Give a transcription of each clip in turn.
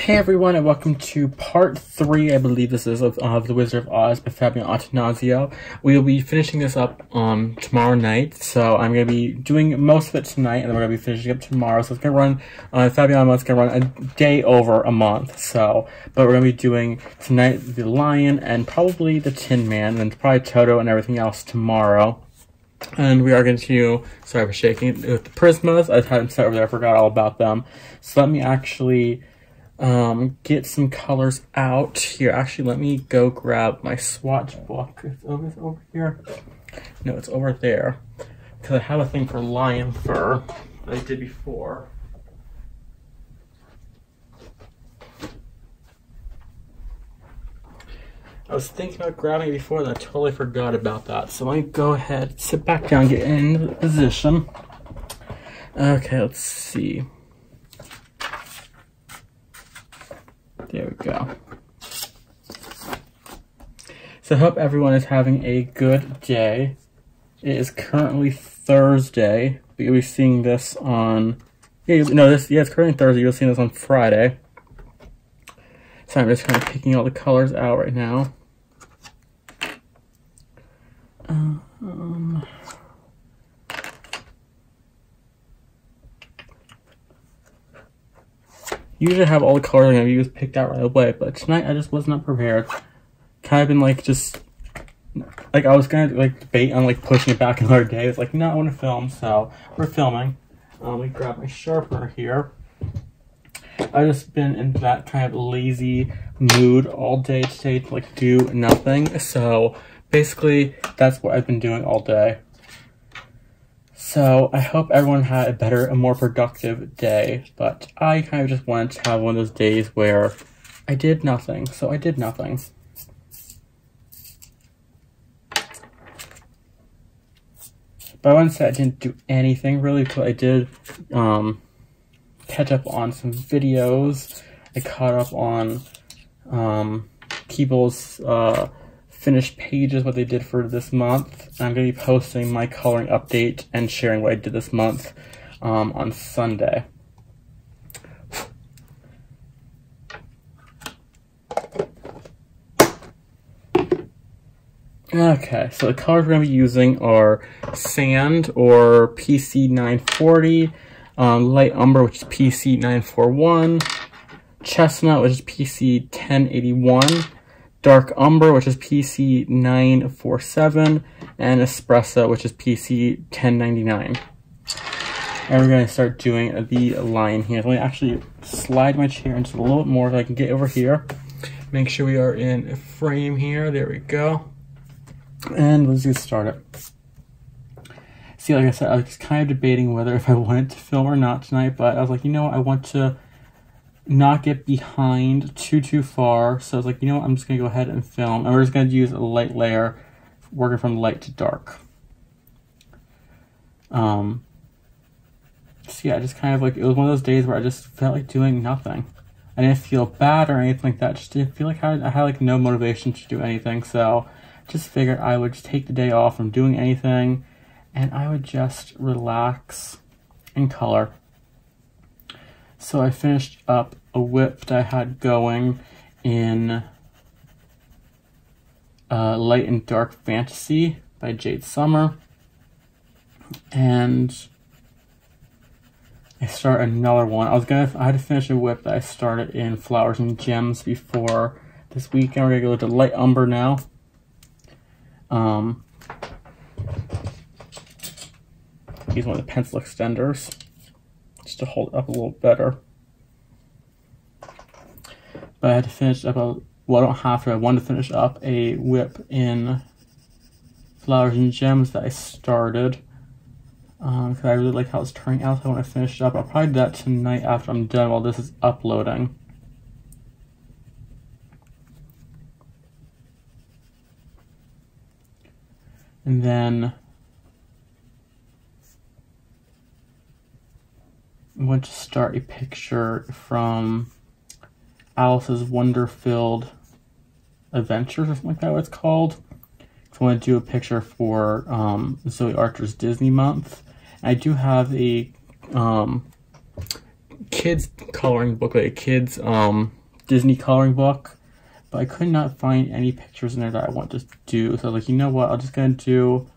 Hey everyone, and welcome to part 3, I believe this is, of The Wizard of Oz by Fabiana Attanasio. We will be finishing this up tomorrow night, so I'm going to be doing most of it tonight, and then we're going to be finishing up tomorrow. So it's going to run, Fabiana's going to run a day over a month, so, but we're going to be doing tonight the Lion, and probably the Tin Man, and probably Toto and everything else tomorrow. And we are going to, sorry for shaking, with the Prismas. I had them set over there, I forgot all about them. So let me actually get some colors out here. Actually, let me go grab my swatch book. It's over here. No, it's over there. Because I have a thing for lion fur that I did before. I was thinking about grabbing it before, and I totally forgot about that. So let me go ahead, sit back down, get in the position. Okay, let's see. There we go. So I hope everyone is having a good day. It is currently Thursday. You'll be seeing this on... it's currently Thursday. You'll see this on Friday. So I'm just kind of picking all the colors out right now. Usually I have all the colors I'm going to use picked out right away, but tonight I just was not prepared. Kind of been like I was going to like debate on like pushing it back another day. It's like, no, I want to film, so we're filming. Let me grab my sharpener here. I've just been in that kind of lazy mood all day today to like do nothing. So basically that's what I've been doing all day. So I hope everyone had a better and more productive day, but I kind of just wanted to have one of those days where I did nothing, so I did nothing. But I wouldn't say I didn't do anything really, because I did catch up on some videos. I caught up on people's finished pages, what they did for this month. I'm going to be posting my coloring update and sharing what I did this month on Sunday. Okay, so the colors we're going to be using are Sand, or PC 940, Light Umber, which is PC 941, Chestnut, which is PC 1081, Dark Umber, which is PC 947, and Espresso, which is PC 1099. And we're going to start doing the line here. Let me actually slide my chair into a little bit more so I can get over here. Make sure we are in frame here. There we go. And let's get started. See, like I said, I was kind of debating whether if I wanted to film or not tonight, but I was like, you know what, I want to not get behind too far. So I was like, you know what, I'm just going to go ahead and film. And we're just going to use a light layer, working from light to dark. So yeah, just kind of like, it was one of those days where I just felt like doing nothing. I didn't feel bad or anything like that. Just didn't feel like I had like no motivation to do anything. So just figured I would just take the day off from doing anything, and I would just relax and color. So I finished up a whip that I had going in Light and Dark Fantasy by Jade Summer. And I start another one. I had to finish a whip that I started in Flowers and Gems before this weekend. We're gonna go to Light Umber now. Use one of the pencil extenders just to hold it up a little better. But I had to finish up well, I don't have to. I wanted to finish up a whip in Flowers and Gems that I started. Because I really like how it's turning out. So I want to finish it up. I'll probably do that tonight after I'm done while this is uploading. And then I'm going to start a picture from Alice's Wonder-Filled Adventures, or something like that, what it's called. So I want to do a picture for Zoe Archer's Disney month. I do have a kids coloring book, like a kids Disney coloring book, but I could not find any pictures in there that I want to do. So I was like, you know what, I'm just gonna do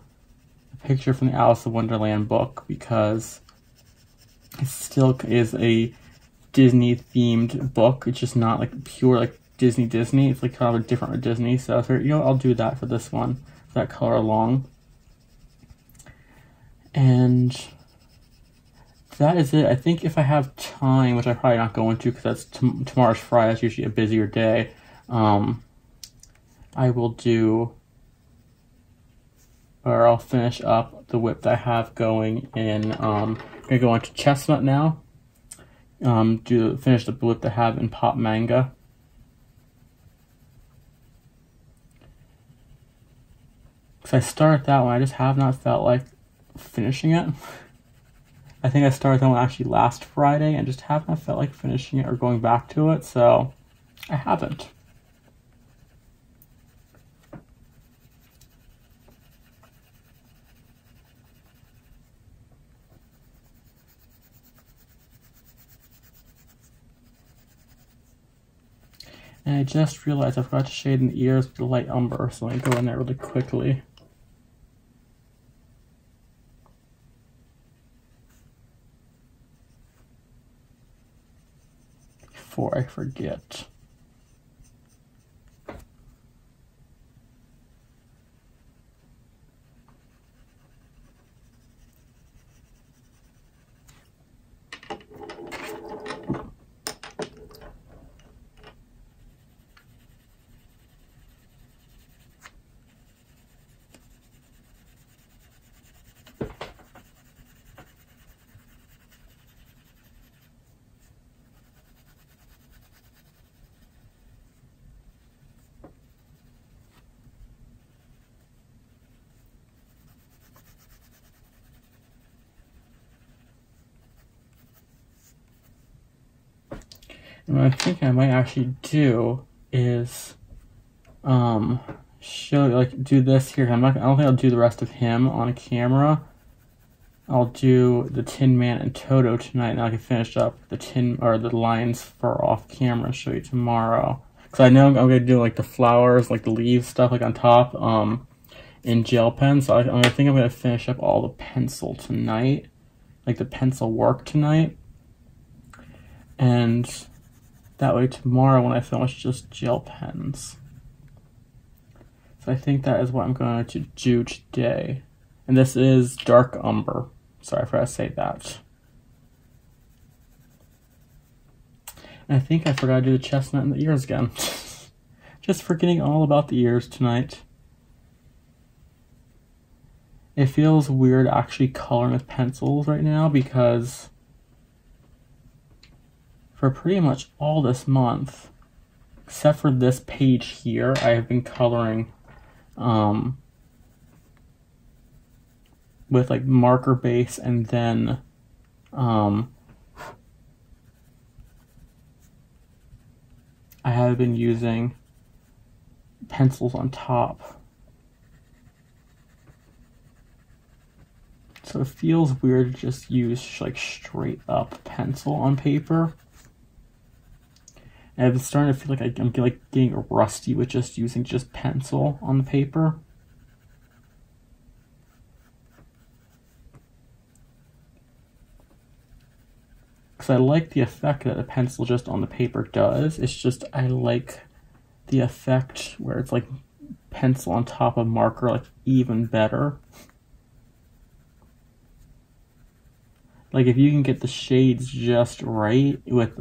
a picture from the Alice in Wonderland book because it still is a Disney themed book. It's just not like pure like Disney. It's like kind of a different Disney. So I was like, you know, I'll do that for this one, for that color along. And that is it. I think if I have time, which I'm probably not going to because that's tomorrow's Friday, that's usually a busier day, I will do, or I'll finish up the whip that I have going in, I'm going to go on to Chestnut now, finish the whip that I have in Pop Manga. Because I started that one, I just have not felt like finishing it. I think I started that one actually last Friday and just have not felt like finishing it or going back to it, so I haven't. And I just realized I forgot to shade in the ears with the light umber, so let me go in there really quickly. Before I forget. And what I think I might actually do is show, like, do this here. I don't think I'll do the rest of him on camera. I'll do the Tin Man and Toto tonight, and I can finish up the lines for off camera, show you tomorrow. Because I know I'm gonna do like the flowers, like the leaves stuff, like on top, in gel pen. So I think I'm gonna finish up all the pencil tonight, like the pencil work tonight, and that way tomorrow when I finish, just gel pens. So I think that is what I'm going to do today. And this is dark umber. Sorry, I forgot to say that. And I think I forgot to do the chestnut and the ears again. Just forgetting all about the ears tonight. It feels weird actually coloring with pencils right now because for pretty much all this month, except for this page here, I have been coloring with like marker base, and then I have been using pencils on top. So it feels weird to just use like straight up pencil on paper. And I'm starting to feel like I'm like getting rusty with just using just pencil on the paper. Because I like the effect that a pencil just on the paper does. It's just I like the effect where it's like pencil on top of marker, like even better. Like if you can get the shades just right with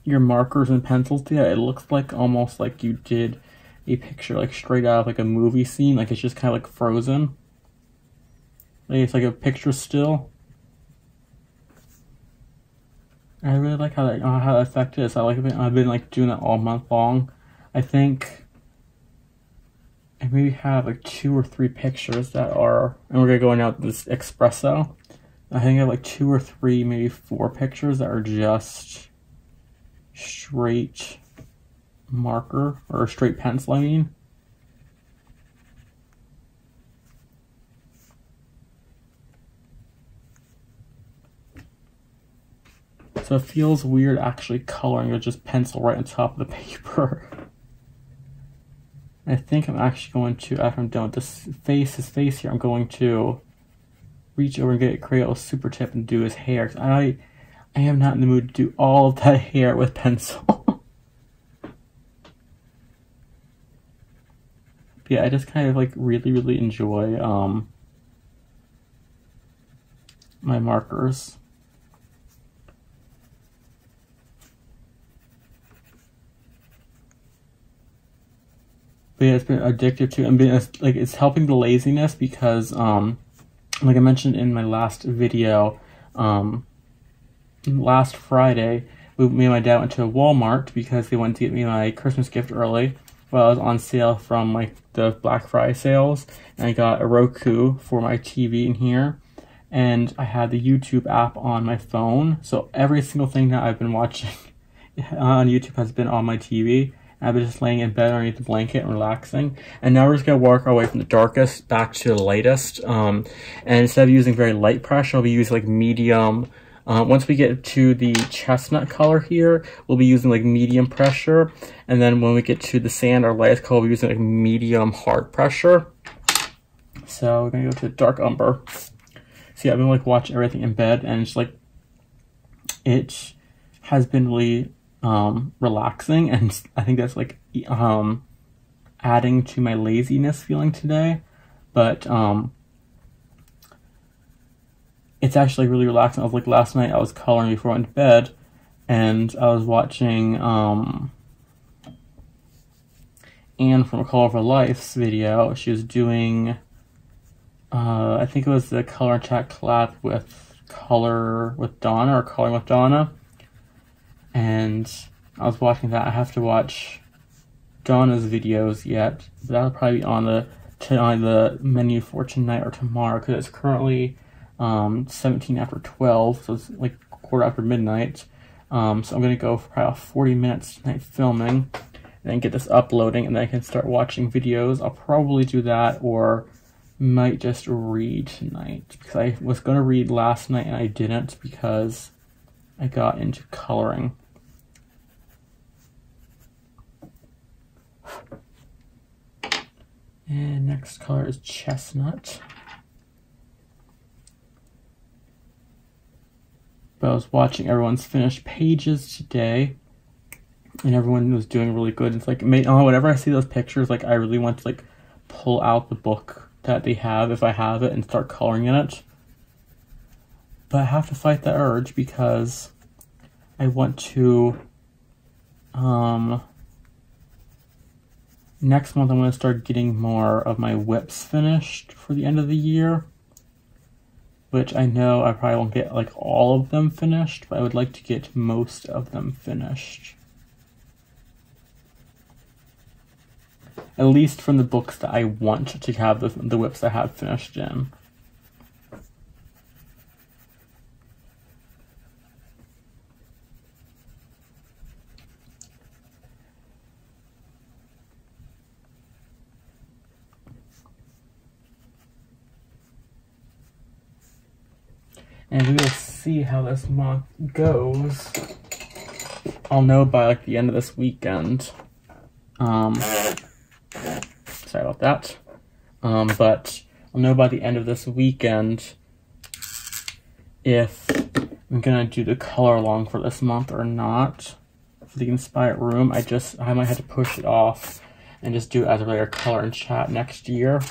your markers and pencils together, it looks like almost like you did a picture like straight out of like a movie scene, like it's just kind of like frozen. Like it's like a picture still. I really like how that effect is. I've been like doing that all month long. I think I maybe have like 2 or 3 pictures that are, and we're gonna go in out this espresso. I think I have like 2 or 3, maybe 4 pictures that are just straight marker, or straight pencil, I mean. So it feels weird actually coloring with just pencil right on top of the paper. I think I'm actually going to, after I'm done with his face here, I'm going to reach over and get a Crayola super tip and do his hair. I am not in the mood to do all of that hair with pencil. Yeah, I just kind of like really enjoy my markers. But yeah, it's been addictive too, and it's helping the laziness because like I mentioned in my last video, last Friday, me and my dad went to Walmart because they wanted to get me my Christmas gift early. Well, I was on sale from like the Black Friday sales, and I got a Roku for my TV in here, and I had the YouTube app on my phone, so every single thing that I've been watching on YouTube has been on my TV. I've been just laying in bed underneath the blanket and relaxing. And now we're just going to work our way from the darkest back to the lightest. And instead of using very light pressure, I'll be using like medium. Once we get to the chestnut color here, we'll be using like medium pressure. And then when we get to the sand, our lightest color, we'll be using like medium hard pressure. So we're going to go to dark umber. So yeah, I've been like watching everything in bed, and it's like, it has been really relaxing, and I think that's like adding to my laziness feeling today, but it's actually really relaxing. I was like, last night I was coloring before I went to bed, and I was watching Anne from A Colorful Life's video. She was doing I think it was the Color and Chat collab with Color with Donna, or Coloring with Donna. And I was watching that. I have to watch Donna's videos yet, but that'll probably be on the menu for tonight or tomorrow, because it's currently 17 after 12, so it's like quarter after midnight. So I'm gonna go for about 40 minutes tonight filming, and then get this uploading, and then I can start watching videos. I'll probably do that, or might just read tonight, because I was gonna read last night and I didn't because I got into coloring. And next color is chestnut. But I was watching everyone's finished pages today, and everyone was doing really good. It's like, whenever I see those pictures, like I really want to like pull out the book that they have, if I have it, and start coloring in it. But I have to fight the urge because I want to, next month I'm going to start getting more of my whips finished for the end of the year, which I know I probably won't get like all of them finished, but I would like to get most of them finished. At least from the books that I want to have the whips I have finished in. And we will see how this month goes. I'll know by like the end of this weekend. Sorry about that. But I'll know by the end of this weekend if I'm gonna do the color along for this month or not. For the Inspired Room, I might have to push it off and just do it as a regular color and chat next year,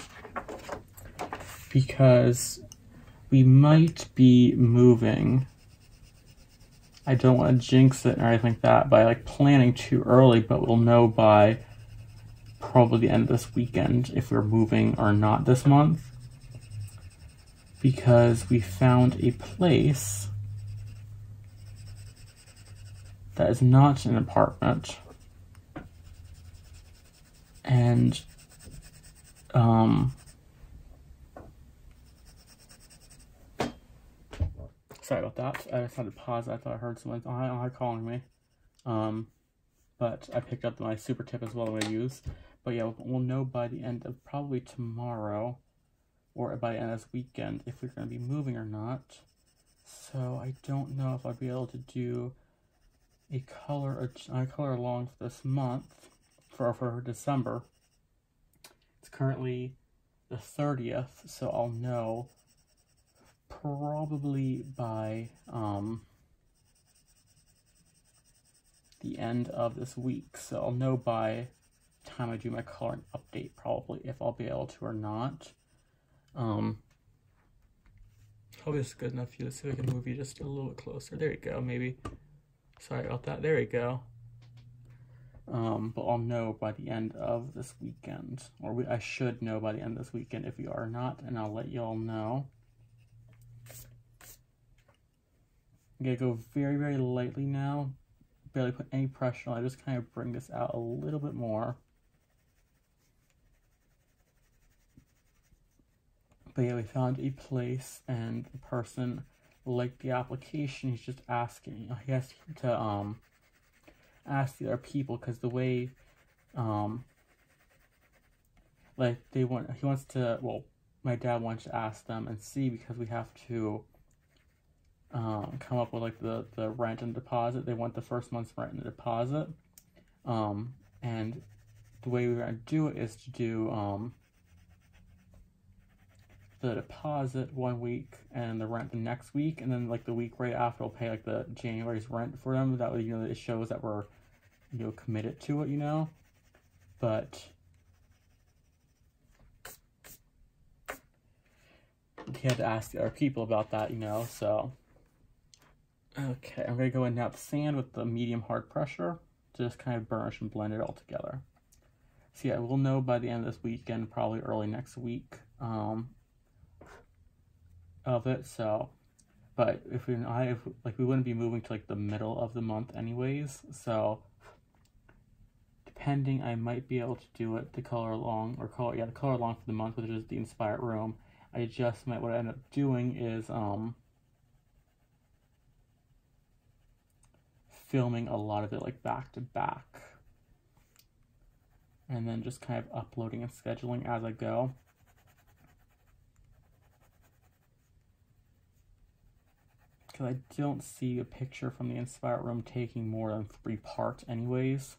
because we might be moving. I don't want to jinx it or anything like that by like planning too early, but we'll know by probably the end of this weekend if we're moving or not this month, because we found a place that is not an apartment, and sorry about that. I just had to pause. I thought I heard someone calling me. But I picked up my super tip as well that I use. But yeah, we'll know by the end of probably tomorrow, or by the end of this weekend, if we're going to be moving or not. So I don't know if I'll be able to do a color along for this month, for December. It's currently the 30th, so I'll know probably by the end of this week. So I'll know by the time I do my coloring update probably if I'll be able to or not. Hope this is good enough for you. Let's see if I can move you just a little bit closer. There you go, maybe. Sorry about that. There you go. But I'll know by the end of this weekend. Or I should know by the end of this weekend if we are not, and I'll let y'all know. I'm going to go very, very lightly now. Barely put any pressure on. I just kind of bring this out a little bit more. But yeah, we found a place, and the person liked the application. He's just asking. He has to ask the other people, because the way like he wants to. Well, my dad wants to ask them and see, because we have to come up with like the rent and deposit. They want the first month's rent and the deposit, and the way we're gonna do it is to do the deposit 1 week and the rent the next week, and then like the week right after we'll pay like the January's rent for them. That way, you know, it shows that we're, you know, committed to it, you know. But he had to ask the other people about that, you know. So okay, I'm gonna go in now with sand with the medium hard pressure to just kind of burnish and blend it all together. So yeah, we'll know by the end of this weekend, probably early next week, of it. So, but if we wouldn't be moving to like the middle of the month anyways, so depending, I might be able to do it the color along for the month, which is the Inspired Room. I just might, what I end up doing is filming a lot of it like back to back, and then just kind of uploading and scheduling as I go. Because I don't see a picture from the Inspired Room taking more than 3 parts anyways.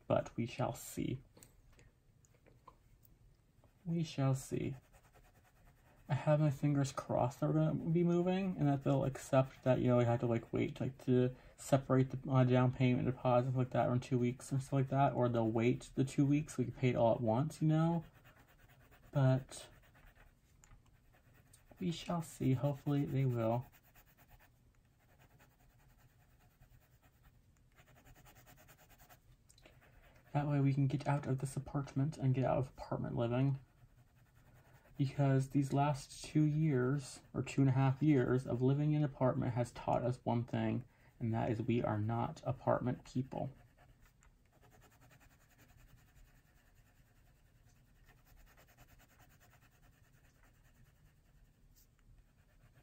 But we shall see. We shall see. I have my fingers crossed that we're going to be moving, and that they'll accept that, you know, we have to like wait to separate the down payment deposit and like that around 2 weeks and stuff like that, or they'll wait the 2 weeks so we can pay it all at once, you know. But we shall see. Hopefully they will. That way we can get out of this apartment and get out of apartment living. Because these last 2 years, or 2.5 years of living in an apartment has taught us one thing, and that is we are not apartment people.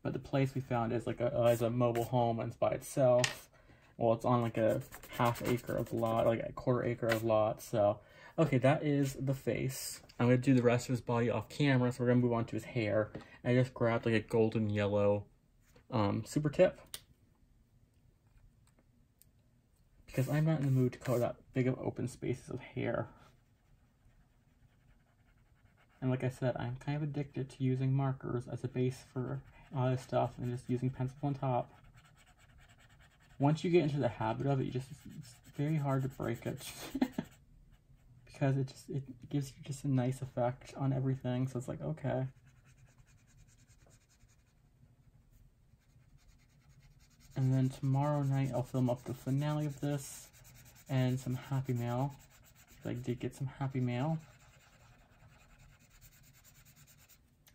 But the place we found is like a mobile home, and it's by itself. Well, it's on like a half acre of lot, like a quarter acre of lot. So, okay, that is the face. I'm going to do the rest of his body off camera, so we're going to move on to his hair. I just grabbed like a golden yellow super tip, because I'm not in the mood to color that big of open spaces of hair. And like I said, I'm kind of addicted to using markers as a base for all this stuff and just using pencils on top. Once you get into the habit of it, it's very hard to break it. Because it gives you just a nice effect on everything, so it's like, okay. And then tomorrow night I'll film up the finale of this and some happy mail. I did get some happy mail.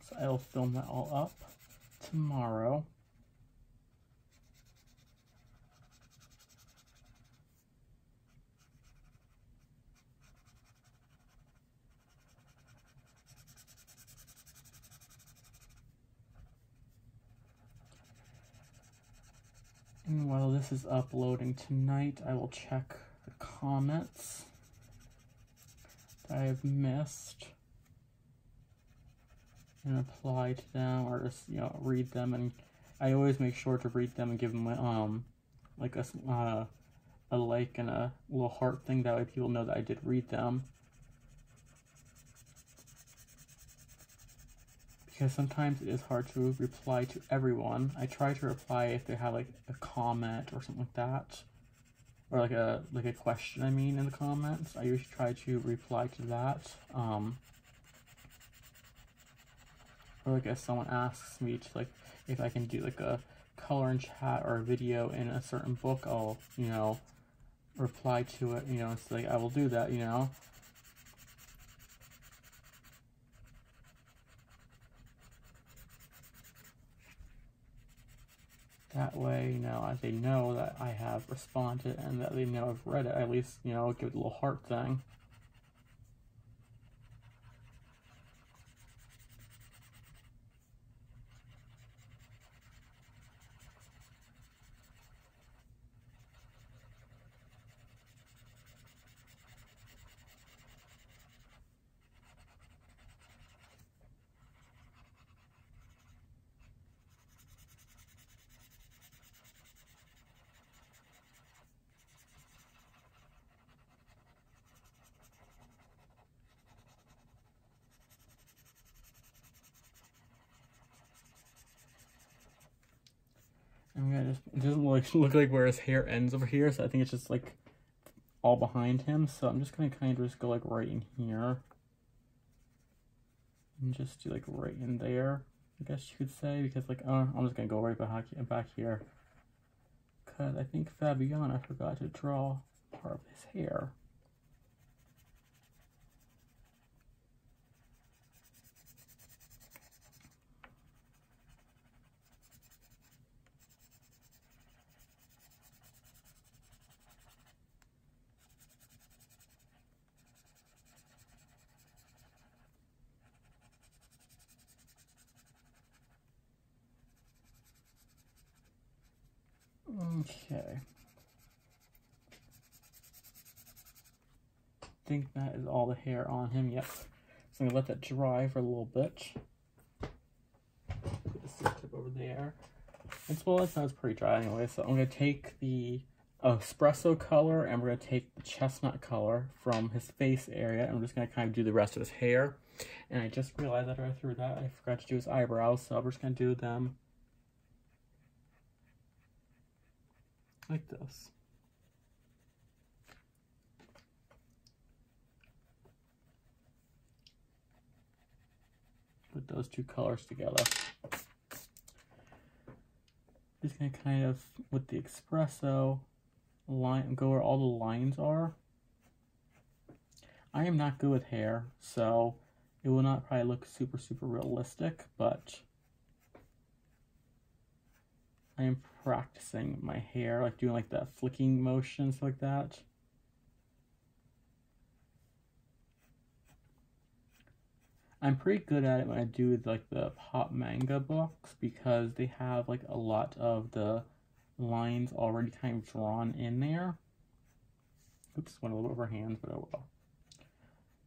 So I'll film that all up tomorrow. And while this is uploading tonight, I will check the comments that I've missed and reply to them, or just, you know, read them. And I always make sure to read them and give them like a like and a little heart thing, that way people know that I did read them. Because sometimes it is hard to reply to everyone. I try to reply if they have like a comment or something like that, or like a question, I mean, in the comments. I usually try to reply to that. Or like if someone asks me to, like, if I can do like a color in chat or a video in a certain book, I'll, you know, reply to it, you know. It's like I will do that, you know. That way, you know, they know that I have responded and that they know I've read it. At least, you know, give it a little heart thing. I'm gonna just, it doesn't look like where his hair ends over here, so I think it's just like all behind him. So I'm just gonna kind of just go like right in here and just do like right in there, I guess you could say, because like I'm just gonna go right back here, because I think Fabiana forgot to draw part of his hair. Okay. I think that is all the hair on him. Yep. So I'm gonna let that dry for a little bit. Put this tip over there. Well, that sounds pretty dry anyway. So I'm gonna take the espresso color and we're gonna take the chestnut color from his face area, and we're just gonna kind of do the rest of his hair. And I just realized that right through that I forgot to do his eyebrows, so we're just gonna do them like this. Put those two colors together. Just gonna kind of, with the espresso, line, go where all the lines are. I am not good with hair, so it will not probably look super realistic, but I am practicing my hair, like doing like that flicking motions like that. I'm pretty good at it when I do like the pop manga books, because they have like a lot of the lines already kind of drawn in there. Oops, went a little overhand, but oh well.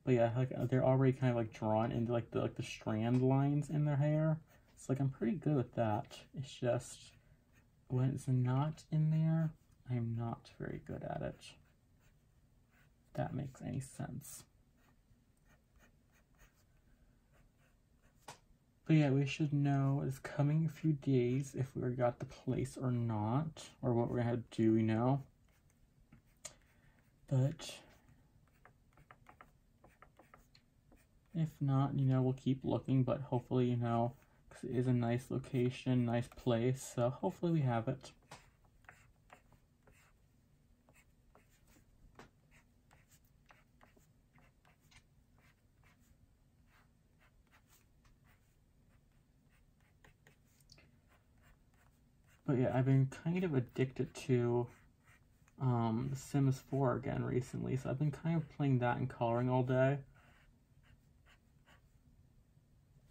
But yeah, like they're already kind of like drawn into like the strand lines in their hair. So like I'm pretty good with that. It's just when it's not in there, I'm not very good at it. If that makes any sense. But yeah, we should know it's coming a few days if we got the place or not, or what we're gonna do, you know. But if not, you know, we'll keep looking, but hopefully, you know, because it is a nice location, nice place, so hopefully we have it. But yeah, I've been kind of addicted to The Sims 4 again recently, so I've been kind of playing that and coloring all day.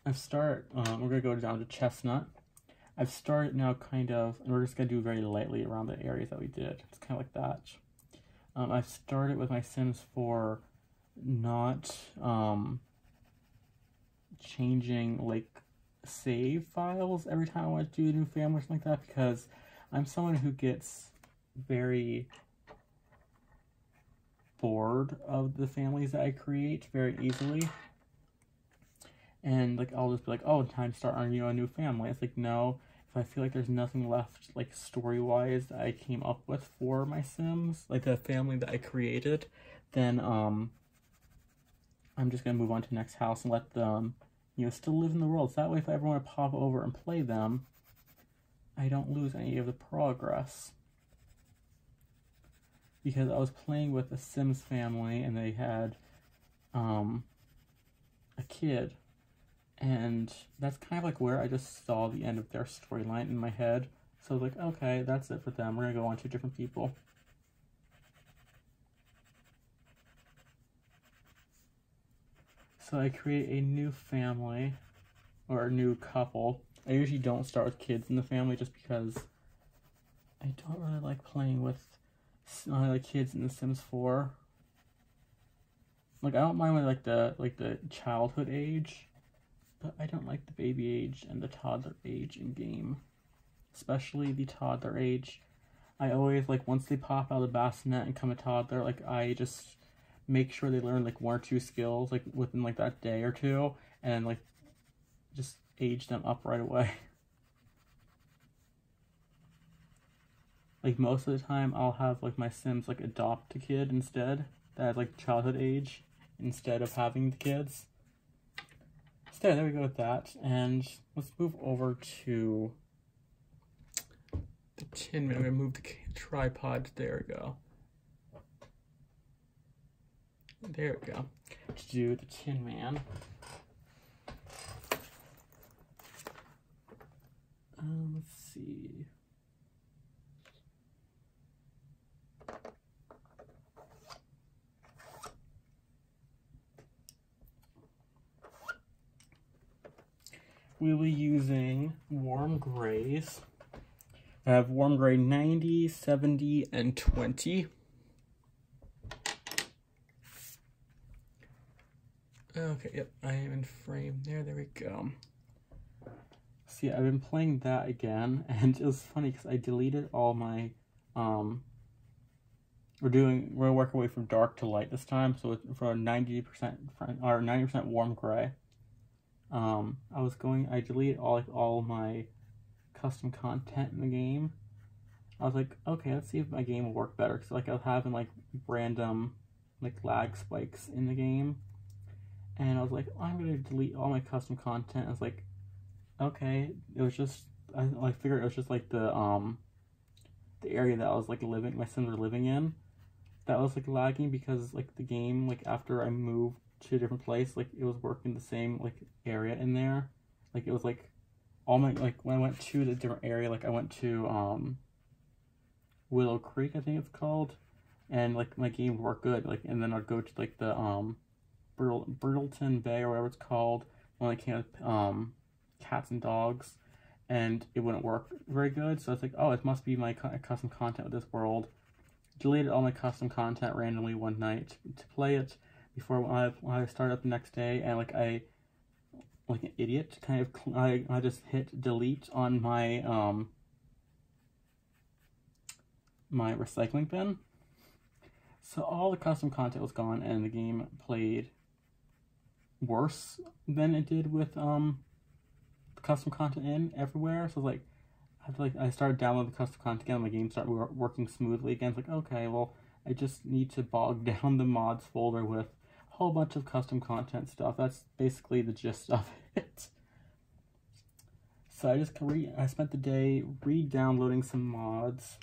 I've started, we're going to go down to Chestnut. I've started now kind of, and we're just going to do very lightly around the areas that we did. It's kind of like that. I started with my Sims 4 not changing like save files every time I want to do a new family or something like that, because I'm someone who gets very bored of the families that I create very easily. And like I'll just be like, oh, time to start on a new family. It's like, no, if I feel like there's nothing left like story-wise that I came up with for my Sims, like the family that I created, then I'm just gonna move on to the next house and let them, you know, still live in the world. So that way if I ever want to pop over and play them, I don't lose any of the progress. Because I was playing with a Sims family and they had a kid. And that's kind of like where I just saw the end of their storyline in my head. So I was like, okay, that's it for them. We're going to go on to different people. So I create a new family, or a new couple. I usually don't start with kids in the family just because I don't really like playing with kids in The Sims 4. Like, I don't mind when like the childhood age, but I don't like the baby age and the toddler age in game. Especially the toddler age. I always, like, once they pop out of the bassinet and become a toddler, like, I just make sure they learn, like, 1 or 2 skills, like, within, like, that day or two, and, like, just age them up right away. Like, most of the time, I'll have, like, my Sims, like, adopt a kid instead, that has, like, childhood age, instead of having the kids. So there we go with that, and let's move over to the Tin Man. I'm going to move the tripod. There we go. There we go. To do the Tin Man. Let's see. We'll be using warm grays. I have warm gray 90, 70, and 20. Okay, yep, I am in frame there. There we go. See, I've been playing that again, and it was funny because I deleted all my, we're working away from dark to light this time, so it's for 90% or 90% warm gray. I deleted all my custom content in the game. I was like, okay, let's see if my game will work better, because like I was having like random like lag spikes in the game, and I was like, I'm gonna delete all my custom content. I was like, okay, it was just I figured it was just like the area that I was like my Sims were living in, that was like lagging, because like the game, like after I moved to a different place, like it was working the same like area in there. Like it was like all my, like when I went to the different area, like I went to Willow Creek, I think it's called, and like my game worked good. Like, and then I'd go to like the Brittleton Bay or whatever it's called, when I came with cats and dogs, and it wouldn't work very good. So it's like, oh, it must be my custom content with this world. Deleted all my custom content randomly one night to play it before when I started up the next day, and like I, like an idiot, kind of I just hit delete on my my recycling bin. So all the custom content was gone, and the game played worse than it did with the custom content in everywhere. So like I started downloading the custom content again, and my game started working smoothly again. It's like, okay, well, I just need to bog down the mods folder with a whole bunch of custom content stuff. That's basically the gist of it. So I spent the day re-downloading some mods,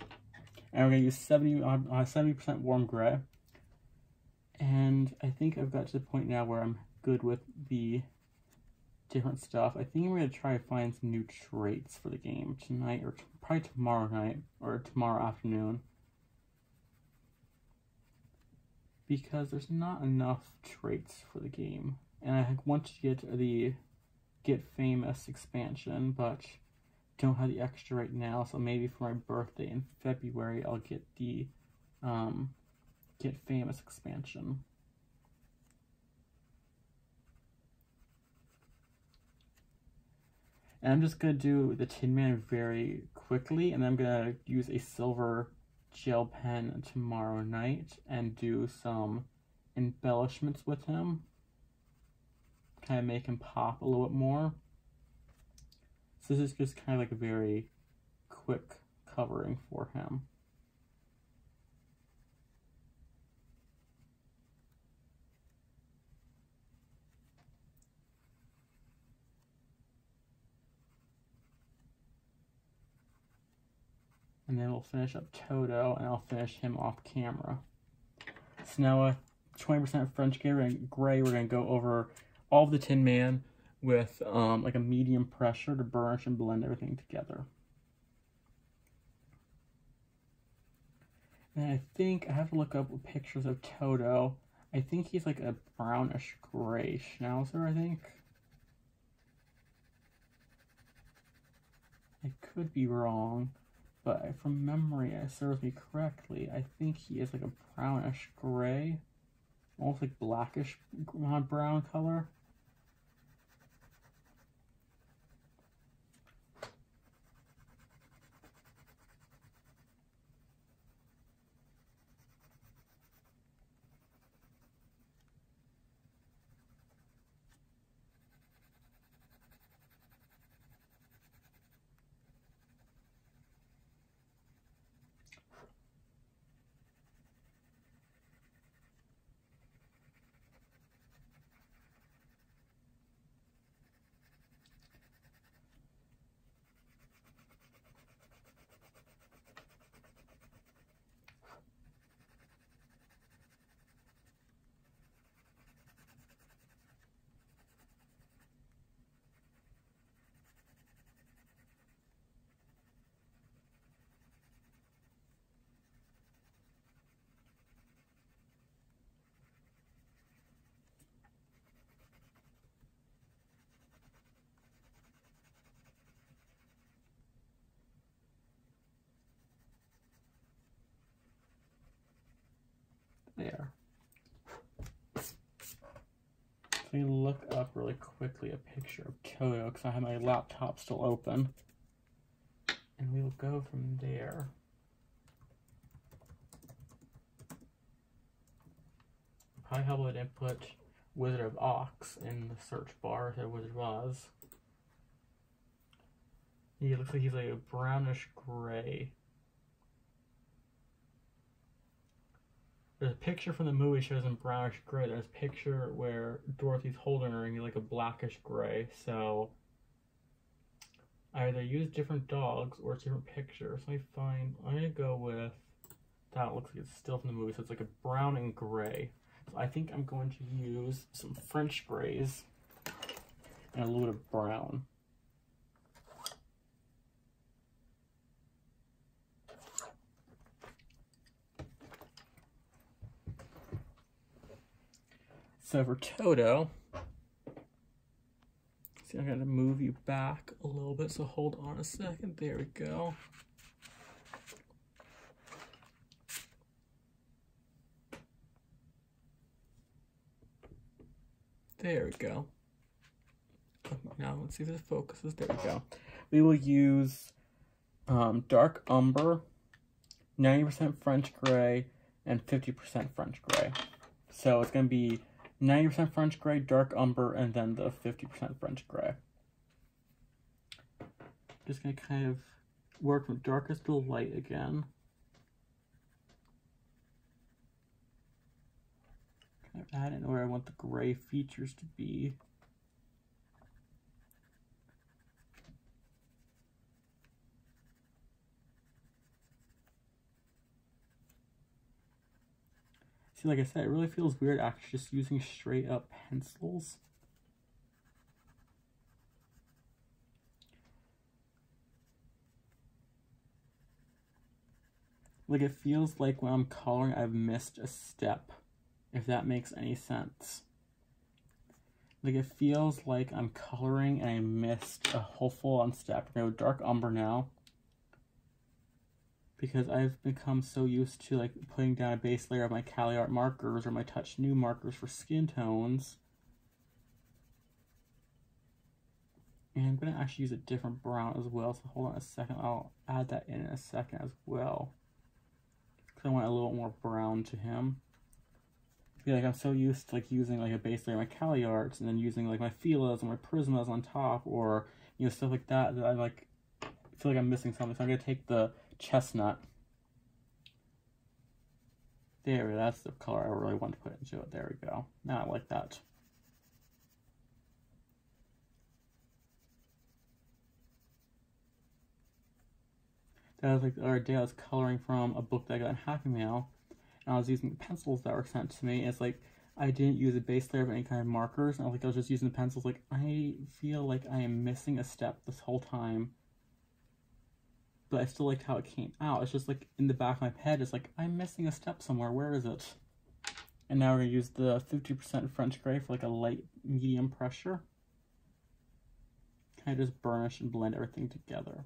and we're gonna use 70% warm gray. And I think I've got to the point now where I'm good with the different stuff. I think I'm gonna try to find some new traits for the game tonight, or probably tomorrow night, or tomorrow afternoon, because there's not enough traits for the game, and I want to get the Get Famous expansion, but don't have the extra right now. So maybe for my birthday in February, I'll get the Get Famous expansion. And I'm just going to do the Tin Man very quickly, and then I'm going to use a silver gel pen tomorrow night and do some embellishments with him. Kind of make him pop a little bit more. So this is just kind of like a very quick covering for him. And then we'll finish up Toto, and I'll finish him off camera. So now with 20% French gray, we're going to go over all of the Tin Man with like a medium pressure to burnish and blend everything together. And I think I have to look up pictures of Toto. I think he's like a brownish gray schnauzer, I think. I could be wrong, but from memory, it serves me correctly. I think he is like a brownish gray, almost like blackish brown color. There. Let me look up really quickly a picture of Toto because I have my laptop still open. And we will go from there. Probably help with input Wizard of Oz in the search bar if Wizard of Oz. He looks like he's like a brownish gray. There's a picture from the movie shows him brownish gray. There's a picture where Dorothy's holding her and he's like a blackish gray. So I either use different dogs or it's different pictures. So I'm gonna go with that. It looks like it's still from the movie, so it's like a brown and gray. So I think I'm going to use some French grays and a little bit of brown. So for Toto, see, I'm gonna move you back a little bit, so hold on a second. There we go. There we go. Now let's see if it focuses. There we go. We will use dark umber, 90% French gray, and 50% French gray. So it's gonna be 90% French gray, dark umber, and then the 50% French gray. Just gonna kind of work from darkest to light again. Kind of add in where I want the gray features to be. See, like I said, it really feels weird actually just using straight up pencils. Like it feels like when I'm coloring, I've missed a step, if that makes any sense. Like it feels like I'm coloring and I missed a whole full-on step. We're gonna go dark umber now. because I've become so used to like putting down a base layer of my Cali Art markers or my Touch New markers for skin tones. And I'm going to actually use a different brown as well, so hold on a second, I'll add that in a second as well. Because I want a little more brown to him. I feel like I'm so used to like using like a base layer of my Cali Arts and then using like my Filas and my Prismas on top, or you know, stuff like that, that I like feel like I'm missing something. So I'm going to take the chestnut. There, that's the color I really want to put into it. There we go. Now I like that. That was like the other day I was coloring from a book that I got in Happy Mail, and I was using the pencils that were sent to me. It's like I didn't use a base layer of any kind of markers, and I was just using the pencils. Like, I feel like I am missing a step this whole time, but I still liked how it came out. It's just like in the back of my head, it's like I'm missing a step somewhere. Where is it? And now we're gonna use the 50% French gray for like a light medium pressure. Kind of just burnish and blend everything together.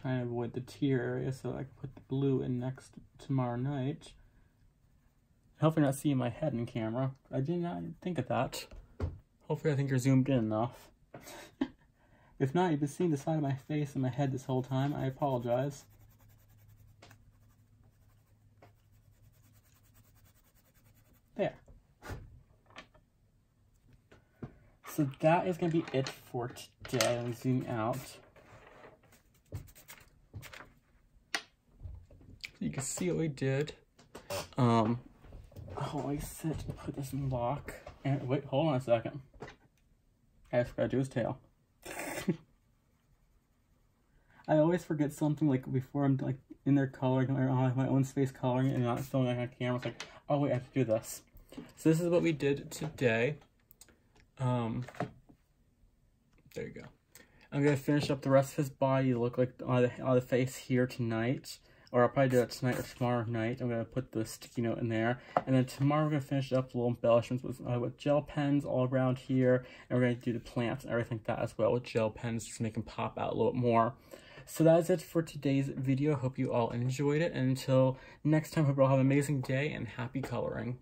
Trying to avoid the tear area so I can put the blue in next tomorrow night. Hopefully not seeing my head in camera. I did not think of that. Hopefully I think you're zoomed in enough. If not, you've been seeing the side of my face and my head this whole time. I apologize. There. So that is going to be it for today. Let me zoom out. You can see what we did. Oh, I said to put this in lock. And wait, hold on a second. I forgot to do his tail. I always forget something like before I'm like in there coloring, or on my own space coloring it and not filming it on camera. It's like, oh wait, I have to do this. So this is what we did today. There you go. I'm gonna finish up the rest of his body. Look like on the face here tonight. Or I'll probably do that tonight or tomorrow night. I'm going to put the sticky note in there. And then tomorrow we're going to finish up the little embellishments with gel pens all around here. And we're going to do the plants and everything like that as well with gel pens, just to make them pop out a little bit more. So that is it for today's video. Hope you all enjoyed it. And until next time, hope you all have an amazing day and happy coloring.